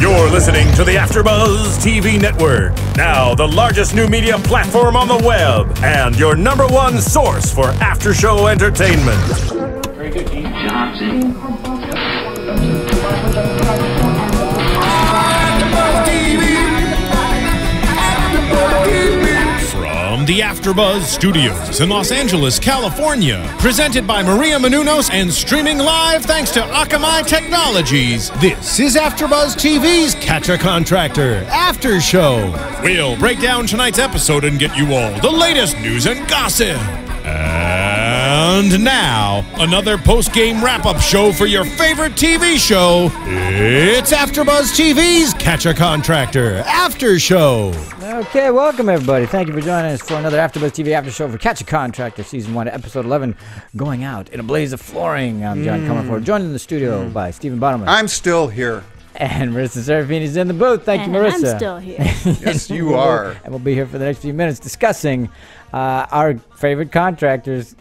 You're listening to the AFTERBUZZ TV network. Now the largest new media platform on the web and your #1 source for after-show entertainment. Very good, Dean Johnson. From the AFTERBUZZ Studios in Los Angeles, California, presented by Maria Menounos and streaming live thanks to Akamai Technologies, this is AFTERBUZZ TV's Catch A Contractor After Show. We'll break down tonight's episode and get you all the latest news and gossip. And now, another post-game wrap-up show for your favorite TV show. It's AFTERBUZZ TV's Catch A Contractor After Show. Okay, welcome everybody. Thank you for joining us for another AFTERBUZZ TV After Show for Catch A Contractor, Season 1, Episode 11, Going Out in a Blaze of Flooring. I'm John Comerford, joined in the studio by Steve Bottomley. I'm still here. And Marissa Serafini's in the booth. Thank you, Marissa. I'm still here. Yes, you are. And we'll be here for the next few minutes discussing our favorite contractors,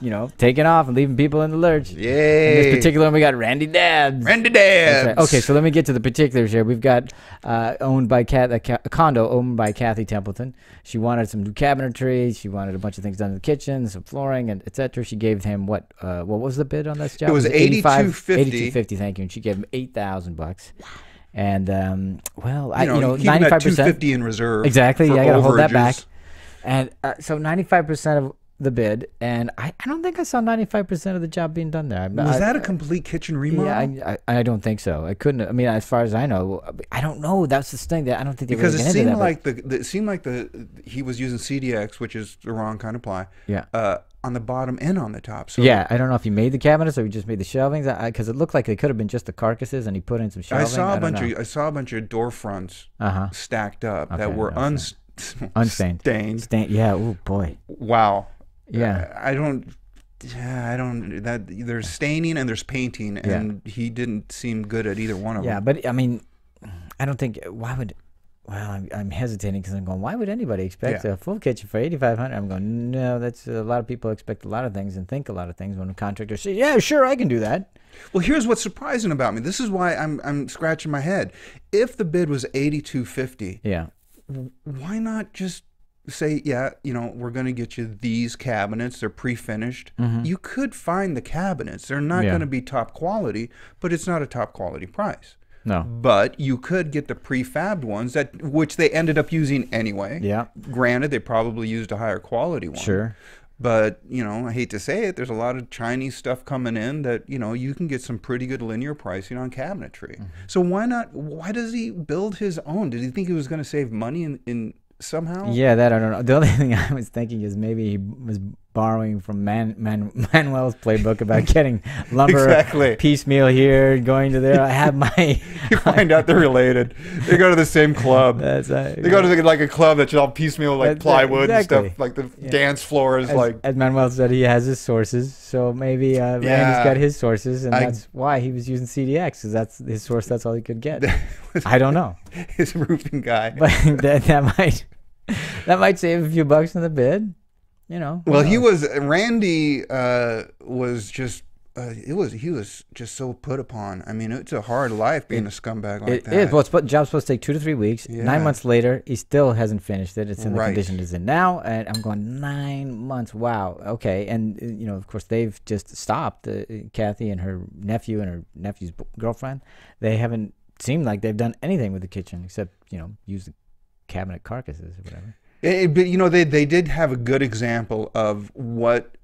you know, taking off and leaving people in the lurch. Yay. In this particular one, we got Randy Dabbs. Randy Dabbs. Right. Okay, so let me get to the particulars here. We've got owned by a condo owned by Kathy Templeton. She wanted some new cabinetry. She wanted a bunch of things done in the kitchen, some flooring, and etc. She gave him what was the bid on this job? It was $8,250. $8,250. Thank you. And she gave him $8,000. And you 95%. $250 in reserve. Exactly. Yeah, I gotta hold that overages. back. And so 95% of the bid, and I don't think I saw 95% of the job being done there. Was that a complete kitchen remodel? Yeah, I don't think so. I couldn't. I mean, as far as I know, I don't know. That's the thing that I don't think they because really it get into seemed that, like it seemed like he was using CDX, which is the wrong kind of ply. Yeah. On the bottom and on the top. So yeah, I don't know if he made the cabinets or he just made the shelvings, because it looked like they could have been just the carcasses, and he put in some shelving. I saw a bunch of door fronts stacked up that were unstained. Yeah. Oh boy. Wow. Yeah. I don't. That there's staining and there's painting, and he didn't seem good at either one of them. Yeah, but I mean, I don't think. Why would? Well, I'm hesitating because I'm going. Why would anybody expect a full kitchen for $8,500? I'm going. No, that's a lot of people expect a lot of things and think a lot of things when a contractor says, "Yeah, sure, I can do that." Well, here's what's surprising about me. This is why I'm scratching my head. If the bid was $8,250, why not just say, we're going to get you these cabinets. They're pre-finished. You could find the cabinets. They're not going to be top quality, but it's not a top quality price. No. But you could get the prefabbed ones, which they ended up using anyway. Yeah. Granted, they probably used a higher quality one. Sure. But, I hate to say it, there's a lot of Chinese stuff coming in that, you can get some pretty good linear pricing on cabinetry. So why does he build his own? Did he think he was going to save money in somehow? Yeah, that I don't know. The only thing I was thinking is maybe he was borrowing from Manuel's playbook about getting lumber piecemeal here, going to there. I have my. You find out they're related. They go to the same club. That's right. They go to like a club that's all piecemeal, like plywood and stuff. Like the dance floor is as Manuel said, he has his sources. So maybe Randy's got his sources, and that's why he was using CDX, because that's his source. That's all he could get. I don't know. His roofing guy. But that might save a few bucks in the bid. Well, Randy was just he was just so put upon. I mean, it's a hard life being a scumbag like that. It is. Well, the job's supposed to take 2 to 3 weeks. 9 months later, he still hasn't finished it. It's in the condition it's in now, and I'm going 9 months. Wow. Okay, and of course, they've just stopped. Kathy and her nephew and her nephew's girlfriend. They haven't seemed like they've done anything with the kitchen except use the cabinet carcasses or whatever. But they did have a good example of what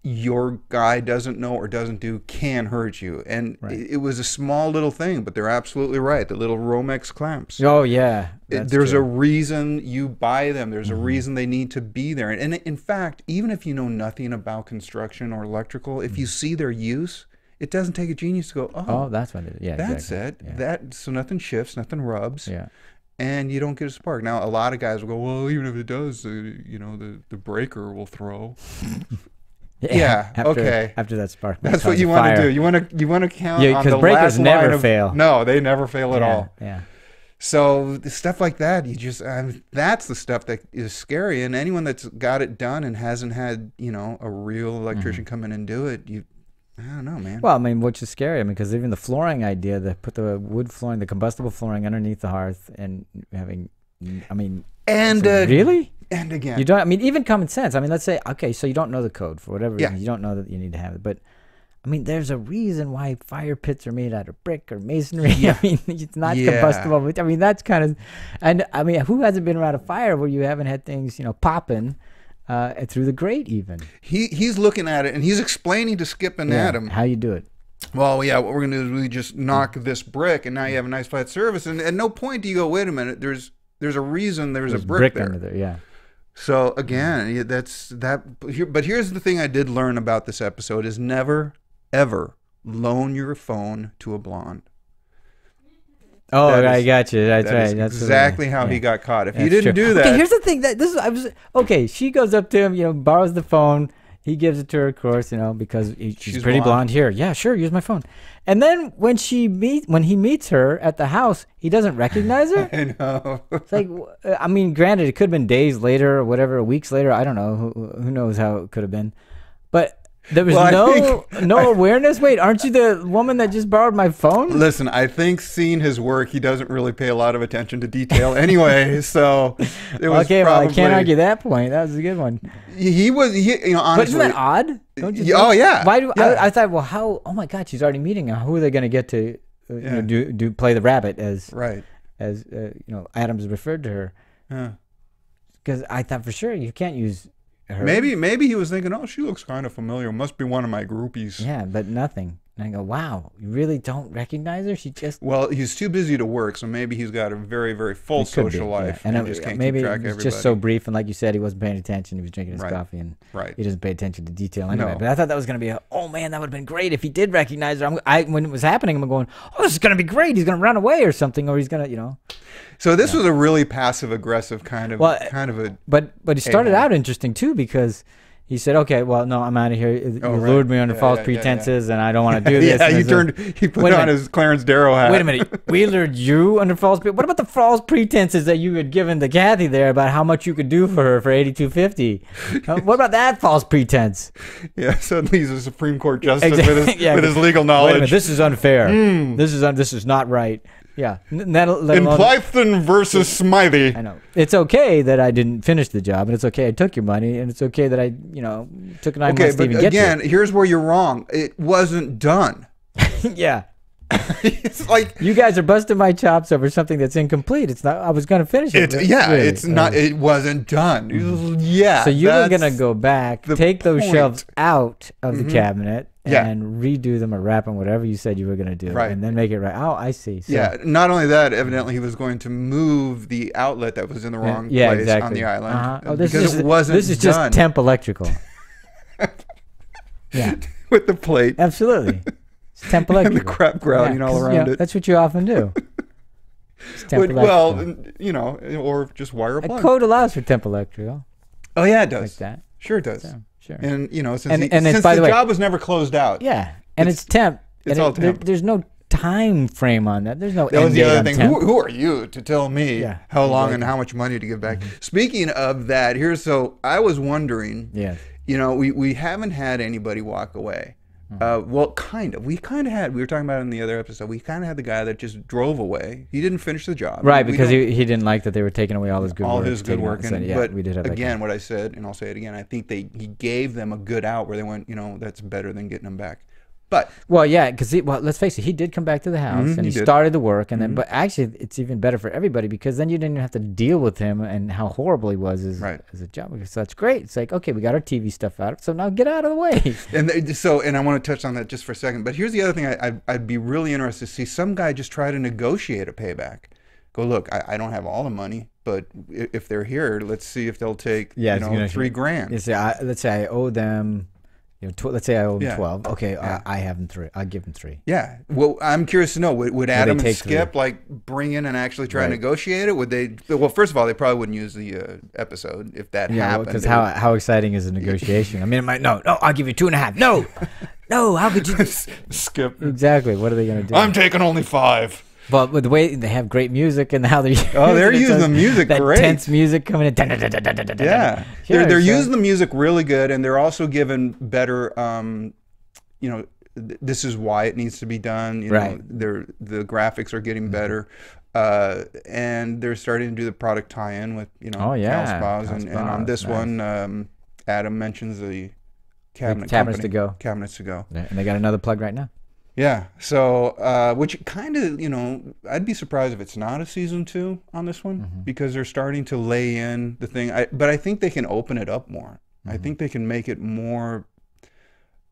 your guy doesn't know or doesn't do can hurt you, and it was a small little thing, but they're absolutely right. The little Romex clamps. Oh yeah, there's a reason you buy them. There's a reason they need to be there. And in fact, even if you know nothing about construction or electrical, if you see their use, it doesn't take a genius to go, oh, that's what it is. Yeah, that's exactly. it. So nothing shifts, nothing rubs. Yeah. And you don't get a spark. Now, a lot of guys will go, well, even if it does, the breaker will throw. After that spark. That's what you want to do. You want to count on the because breakers never fail. No, they never fail at all. Yeah. So the stuff like that, that's the stuff that is scary. And anyone that's got it done and hasn't had, a real electrician come in and do it, I don't know, man. Well, I mean, which is scary. I mean, because even the flooring idea, they put the wood flooring, the combustible flooring underneath the hearth, and having, I mean, and really? And again, you don't. I mean, even common sense. I mean, let's say, okay, so you don't know the code for whatever reason. You don't know that you need to have it, but I mean, there's a reason why fire pits are made out of brick or masonry. I mean, it's not combustible. I mean, that's kind of, and I mean, who hasn't been around a fire where you haven't had things, you know, popping through the grate even? He's looking at it and he's explaining to Skip and Adam how you do it. Well, yeah, what we're gonna do is we just knock this brick, and now you have a nice flat surface. And at no point do you go, wait a minute, there's a reason there's a brick there. Under there. Yeah. So again, that's that. But here's the thing I did learn about this episode: is never, ever loan your phone to a blonde. Oh, I got you. That's right. That's exactly how he got caught. If he didn't do that, okay. Here's the thing. Okay. She goes up to him, you know, borrows the phone. He gives it to her, of course, you know, because she's pretty blonde here. Yeah, sure, use my phone. And then when he meets her at the house, he doesn't recognize her. I know. It's like, I mean, granted, it could have been days later or whatever, weeks later. I don't know. Who knows how it could have been. But there was no awareness. Wait, aren't you the woman that just borrowed my phone? Listen, I think seeing his work, he doesn't really pay a lot of attention to detail anyway. So it was okay. Well, I can't argue that point. That was a good one. He you know, honestly. But isn't that odd? Don't you think? Oh yeah. Why do I thought? Well, how? Oh my God, she's already meeting her. Who are they going to get to you know, do play the rabbit as you know, Adams referred to her? Because I thought for sure you can't use her. Maybe he was thinking, oh, she looks kind of familiar. Must be one of my groupies. Yeah, but nothing. And I go, wow, you really don't recognize her? She just... Well, he's too busy to work, so maybe he's got a very, very full social life. Yeah. And just can't maybe keep track of it was just so brief, and like you said, he wasn't paying attention. He was drinking his coffee, and he doesn't pay attention to detail anyway. No. But I thought that was going to be oh man, that would have been great if he did recognize her. When it was happening, I'm going, oh, this is going to be great. He's going to run away or something, or he's going to, you know... So this was a really passive-aggressive kind of a... But he started out interesting, too, because... He said, "Okay, well, no, I'm out of here. You lured me under false pretenses, and I don't want to do this." He put on his Clarence Darrow hat. Wait a minute, we lured you under false. What about the false pretenses that you had given to Kathy there about how much you could do for her for $82.50? What about that false pretense? Yeah, suddenly he's a Supreme Court justice with his legal knowledge. Wait a minute, this is unfair. This is not right. Yeah. In Plython versus Smiley. I know. It's okay that I didn't finish the job, and it's okay I took your money, and it's okay that I, you know, took 9 months to even get to it. Again, here's where you're wrong. It wasn't done. Yeah. It's like... You guys are busting my chops over something that's incomplete. It's not... I was going to finish it. It's not... It wasn't done. Yeah. So you were going to go back, take those shelves out of the cabinet, and redo them or wrap them, whatever you said you were going to do, and then make it right. Oh, I see. So, yeah, not only that, evidently he was going to move the outlet that was in the wrong place on the island because it wasn't done. This is just temp electrical. Yeah. With the plate. Absolutely. It's temp electrical. And the crap grouting all around it. That's what you often do. Well, you know, or just wire a plug. A code allows for temp electrical. Oh, yeah, it does. Like that. Sure it does. So, sure. And, you know, since the job was never closed out. Yeah. And it's temp. It's all temp. There's no time frame on that. There's no That was end the date other on thing. temp. Who are you to tell me how long and how much money to give back? Speaking of that, so I was wondering, you know, we haven't had anybody walk away. Well, kind of. We kind of had. We were talking about it in the other episode. We kind of had the guy that just drove away. He didn't finish the job. Right, because he didn't like that they were taking away all his good work. All his good work. But we did have again, what I said, and I'll say it again, I think he gave them a good out where they went, you know, that's better than getting them back. But well, yeah, because let's face it, he did come back to the house and he started the work, and then but actually it's even better for everybody because then you didn't even have to deal with him and how horrible he was as a job. So that's great. It's like, okay, we got our TV stuff out, so now get out of the way. And I want to touch on that just for a second. But here's the other thing: I'd be really interested to see some guy just try to negotiate a payback. Go, look, I don't have all the money, but if they're here, let's see if they'll take $3,000. Let's say I owe them. You know, let's say I owe them 12. Okay, I have them 3. I'll give them 3. Yeah. Well, I'm curious to know, would Adam and Skip like bring in and actually try to negotiate it? Would they? Well, first of all, they probably wouldn't use the episode if that happened. Because how exciting is a negotiation? I mean, it might no, I'll give you 2.5. No, how could you? Skip. Exactly. What are they going to do? I'm taking only 5. But with the way they have great music and how they're they're using the music that great. Tense music coming in. Yeah, they're using the music really good, and they're also given better, you know, this is why it needs to be done. You know, the graphics are getting better. And they're starting to do the product tie-in with, you know, Cal Spas. And on this one, Adam mentions the cabinets to go. Yeah, and they got another plug right now. Yeah. So, which kind of, you know, I'd be surprised if it's not a season 2 on this one, because they're starting to lay in the thing. But I think they can open it up more. I think they can make it more.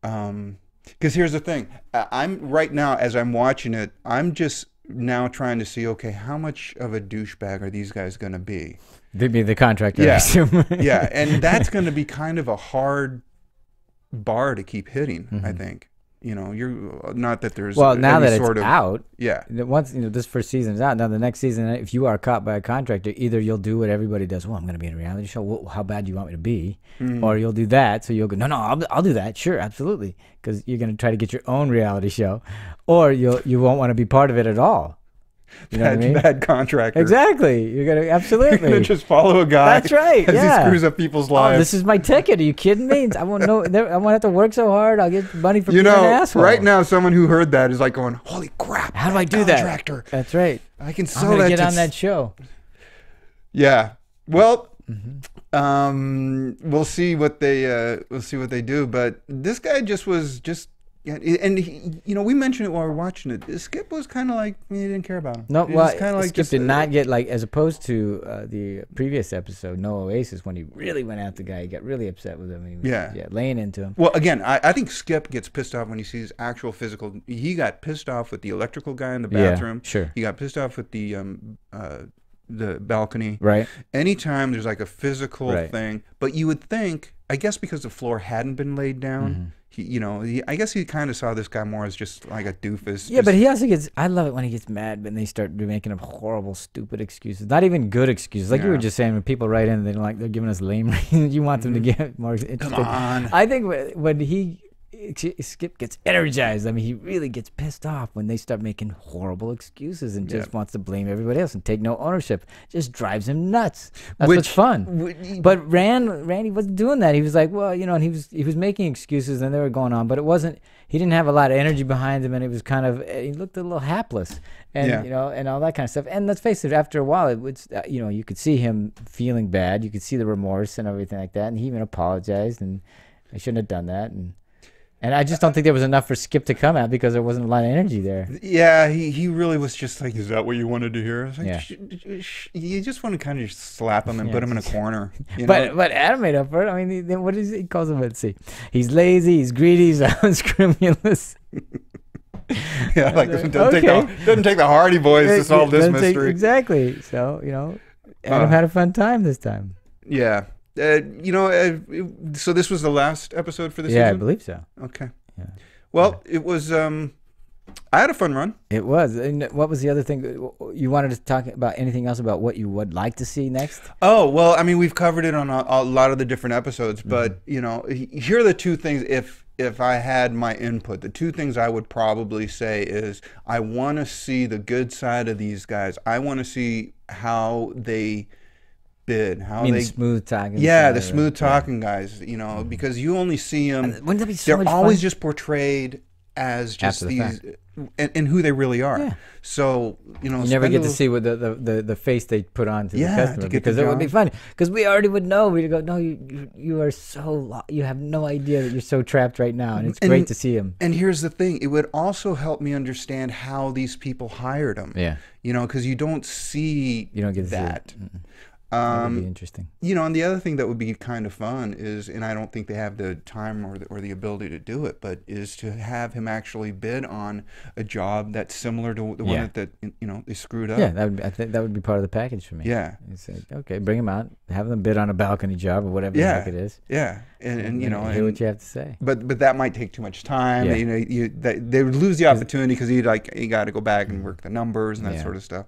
Because here's the thing. I'm right now, as I'm watching it, I'm just now trying to see, okay, how much of a douchebag are these guys going to be? They'd be the contractor, I yeah. assume. Yeah, and that's going to be kind of a hard bar to keep hitting, I think. You know, you're not that there's now that it's out. Yeah. Once, you know, this first season is out. Now the next season, if you are caught by a contractor, either you'll do what everybody does. Well, I'm going to be in a reality show. Well, how bad do you want me to be? Or you'll do that. So you'll go, no, I'll do that. Sure, absolutely, because you're going to try to get your own reality show, or you won't want to be part of it at all. You know what I mean? Bad contractor. Exactly. You're gonna absolutely. You're gonna just follow a guy. That's right. As he screws up people's lives. Oh, this is my ticket. Are you kidding me? I won't know. I won't have to work so hard. I'll get money for being an asshole. Right now, someone who heard that is like going, "Holy crap! How do I do contractor. That? That's right. I can sell I'm that. Get on that show." Yeah. Well, we'll see what they do. But this guy was just. Yeah, and you know, we mentioned it while we were watching it. Skip was kind of like, he didn't care about him. No, well, Skip did not get, like, as opposed to the previous episode, No Oasis, when he really went at the guy. He got really upset with him. He was, laying into him. Well, again, I think Skip gets pissed off when he sees actual physical. He got pissed off with the electrical guy in the bathroom. Yeah, sure. He got pissed off with the balcony. Right. Anytime there's like a physical thing, but you would think, I guess because the floor hadn't been laid down. I guess he kind of saw this guy more as just like a doofus. Yeah, but he also gets, I love it when he gets mad when they start making up horrible, stupid excuses. Not even good excuses. Like you were just saying, when people write in, they're giving us lame reasons. You want them to get more interesting. Come on. I think when Skip gets energized, I mean, he really gets pissed off when they start making horrible excuses and just wants to blame everybody else and take no ownership. Just drives him nuts. That's what's fun. But Randy wasn't doing that. He was like, well, you know, and he was making excuses and they were going on, but it wasn't. He didn't have a lot of energy behind him, and it was kind of, he looked a little hapless, and you know, and all that kind of stuff. And let's face it, after a while, it was, you know, you could see him feeling bad. You could see the remorse and everything like that, and he even apologized, and I shouldn't have done that, and I just don't think there was enough for Skip to come at because there wasn't a lot of energy there. Yeah, he really was just like, is that what you wanted to hear? I was like, you just want to kind of just slap him and put him in a corner. You know? But Adam made up for it. I mean, what is he calls him? Let's see. He's lazy, he's greedy, he's unscrupulous. Yeah, like doesn't take the Hardy Boys to solve this mystery. Exactly. So, you know, Adam had a fun time this time. Yeah. You know, so this was the last episode for this season? Yeah, I believe so. Okay. Yeah. Well, it was, I had a fun run. It was. And what was the other thing? You wanted to talk about anything else about what you would like to see next? Oh, well, I mean, we've covered it on a lot of the different episodes, but, you know, here are the two things, if I had my input, the two things I would probably say is I want to see the good side of these guys. I want to see how they bid, how they smooth talking. Yeah, the smooth talking guys, you know, because you only see them. Wouldn't that be so much They're always fun? Just portrayed as just After the these, and who they really are. Yeah. So you know, you never get to see what the face they put on to the customer, because it would be funny. Because we already would know. We'd go, no, you are so you have no idea that you're so trapped right now, and it's great to see him. And here's the thing: it would also help me understand how these people hired him. Yeah, you know, because you don't get that. See it. That would be interesting. You know, and the other thing that would be kind of fun is, and I don't think they have the time or the ability to do it, but is to have him actually bid on a job that's similar to the one that you know they screwed up. Yeah, I think that would be part of the package for me. Yeah. You say, okay, bring him out, have them bid on a balcony job or whatever the heck it is. Yeah, and you know, hear what you have to say. But that might take too much time. Yeah. You know, they would lose the opportunity because you got to go back and work the numbers and that sort of stuff.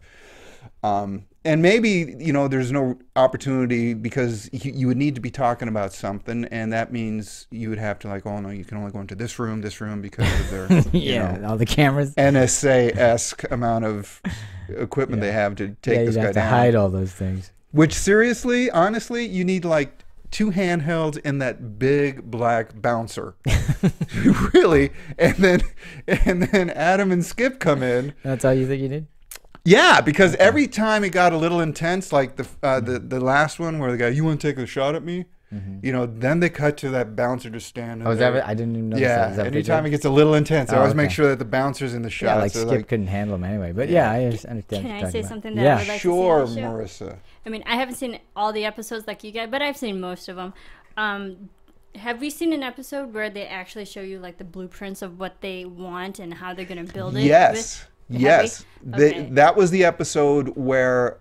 And maybe, you know, there's no opportunity because you would need to be talking about something, and that means you would have to, like, oh no, you can only go into this room because of their you know, all the cameras, NSA-esque amount of equipment they have to take this guy down. You have to hide all those things. Which, seriously, honestly, you need like 2 handhelds and that big black bouncer. Really? And then Adam and Skip come in. That's all you think you did? Yeah, because every time it got a little intense, like the last one where the guy, you want to take a shot at me? You know, then they cut to that bouncer just standing there. Is that what, I didn't even notice yeah, that. anytime it gets a little intense, I always make sure that the bouncer's in the shot. Yeah, like Skip couldn't handle him anyway. But yeah, I understand. Can I say something that I would like sure, to see on the show? Marissa. I mean, I haven't seen all the episodes like you guys, but I've seen most of them. Have we seen an episode where they actually show you like the blueprints of what they want and how they're going to build it? Yes. Yes. Okay. That was the episode where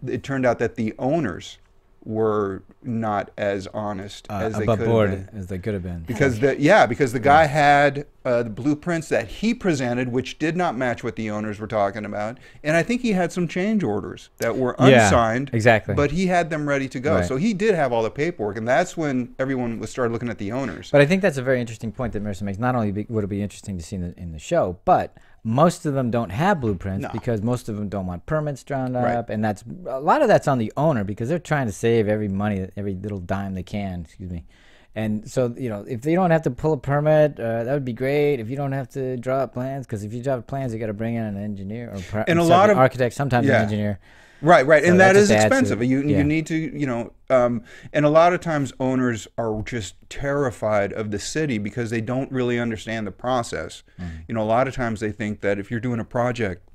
it turned out that the owners were not as honest as they could have been. As they could have been. Because the guy had the blueprints that he presented, which did not match what the owners were talking about, and I think he had some change orders that were unsigned. Exactly. But he had them ready to go, Right. so he did have all the paperwork, and that's when everyone started looking at the owners. But I think that's a very interesting point that Marissa makes. Not only would it be interesting to see in the show, but most of them don't have blueprints because most of them don't want permits drawn up, and that's a lot of that's on the owner because they're trying to save every little dime they can. Excuse me. And so, you know, if they don't have to pull a permit, that would be great. If you don't have to draw up plans, because if you draw up plans, you got to bring in an engineer or and a lot of architect, sometimes an engineer. Right, So and that is just adds expensive. to- You need to, you know, and a lot of times owners are just terrified of the city because they don't really understand the process. You know, a lot of times they think that if you're doing a project,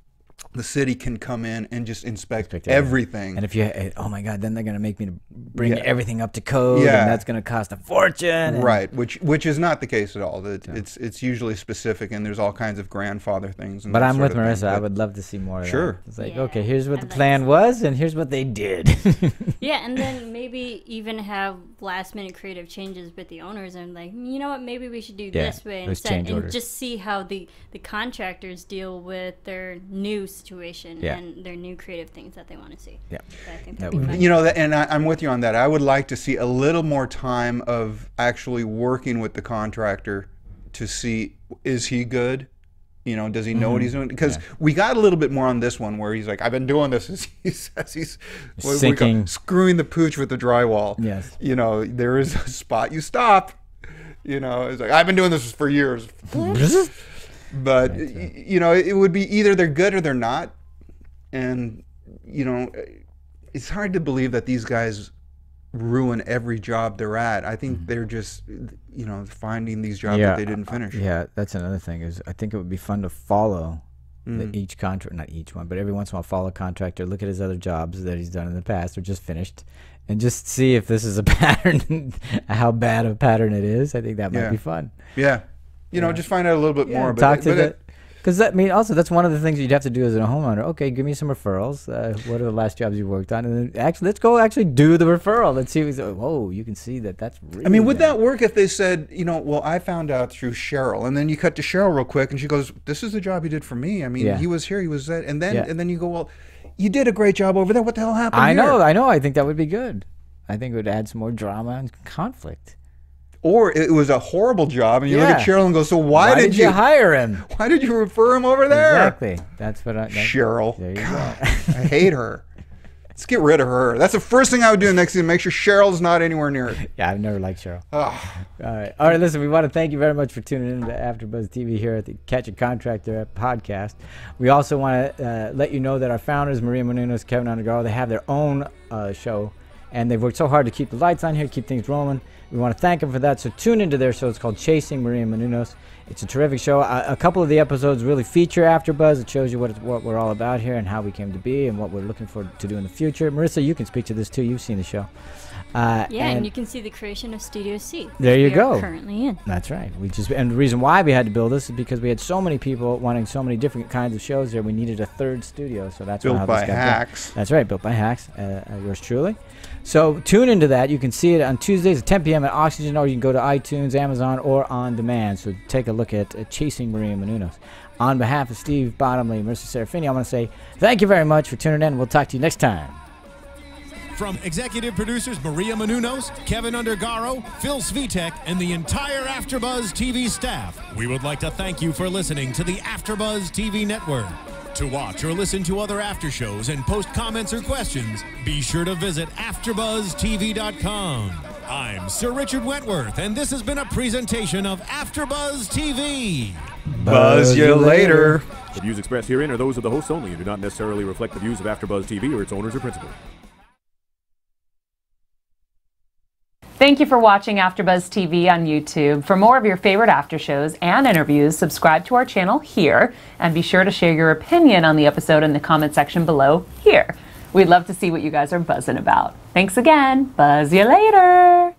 the city can come in and just inspect everything. And if you, oh my God, then they're going to make me bring everything up to code, and that's going to cost a fortune. Right, which is not the case at all. It's usually specific, and there's all kinds of grandfather things. And But that I'm sort with of Marissa. thing. I would love to see more of Sure. that. It's like, Yeah, okay, here's what I'd the like plan to was, and here's what they did. Yeah, and then maybe even have last minute creative changes with the owners and like, you know what, maybe we should do this way those instead, change and orders. just see how the contractors deal with their new situation and their new creative things that they want to see. Yeah. So I think That that'd be would fun. You know, and I'm with you on that. I would like to see a little more time of actually working with the contractor to see, is he good? You know, does he know what he's doing? Because we got a little bit more on this one where he's like, I've been doing this. He says he's screwing the pooch with the drywall. Yes. You know, there is a spot you stop. You know, it's like, I've been doing this for years. But, you know, it would be either they're good or they're not. And, you know, it's hard to believe that these guys ruin every job they're at. I think they're just, you know, finding these jobs that they didn't finish. Yeah, that's another thing. Is I think it would be fun to follow each contract, not each one, but every once in a while follow a contractor, look at his other jobs that he's done in the past or just finished, and just see if this is a pattern, how bad of a pattern it is. I think that might be fun. Yeah. You know, just find out a little bit more. Talk to the... Because I mean, also that's one of the things you'd have to do as a homeowner. Okay, give me some referrals. What are the last jobs you worked on? And then let's go do the referral. Let's see. Whoa, you can see that's really. I mean, would that work if they said, you know, well, I found out through Cheryl, and then you cut to Cheryl real quick, and she goes, "This is the job he did for me. I mean, he was here, he was that," and then you go, "Well, you did a great job over there. What the hell happened?" I know. I think that would be good. I think it would add some more drama and conflict. Or it was a horrible job, and you look at Cheryl and go, "So why did you hire him? Why did you refer him over there?" Exactly. That's what Cheryl. There you go. I hate her. Let's get rid of her. That's the first thing I would do next thing, make sure Cheryl's not anywhere near it. Yeah, I've never liked Cheryl. All right. Listen, we want to thank you very much for tuning in to AfterBuzz TV here at the Catch A Contractor podcast. We also want to let you know that our founders, Maria Menounos, Kevin Undergaro, they have their own show, and they've worked so hard to keep the lights on here, keep things rolling. We want to thank them for that. So tune into their show. It's called Chasing Maria Menounos. It's a terrific show. A couple of the episodes really feature AfterBuzz. It shows you what we're all about here and how we came to be and what we're looking for to do in the future. Marissa, you can speak to this too. You've seen the show. And you can see the creation of Studio C. There you go. Currently in. That's right. And the reason why we had to build this is because we had so many people wanting so many different kinds of shows there. We needed a third studio, so that's built how by this got Hacks. Done. That's right, built by Hacks. Yours truly. So tune into that. You can see it on Tuesdays at 10 p.m. at Oxygen, or you can go to iTunes, Amazon, or on demand. So take a look at Chasing Maria Menounos. On behalf of Steve Bottomley and Marissa Serafini, I want to say thank you very much for tuning in. We'll talk to you next time. From executive producers Maria Menounos, Kevin Undergaro, Phil Svitek, and the entire AfterBuzz TV staff, we would like to thank you for listening to the AfterBuzz TV network. To watch or listen to other after shows and post comments or questions, be sure to visit AfterBuzzTV.com. I'm Sir Richard Wentworth, and this has been a presentation of AfterBuzz TV. Buzz you later. The views expressed herein are those of the hosts only and do not necessarily reflect the views of AfterBuzz TV or its owners or principals. Thank you for watching AfterBuzz TV on YouTube. For more of your favorite after shows and interviews, subscribe to our channel here, and be sure to share your opinion on the episode in the comment section below here. We'd love to see what you guys are buzzing about. Thanks again. Buzz you later.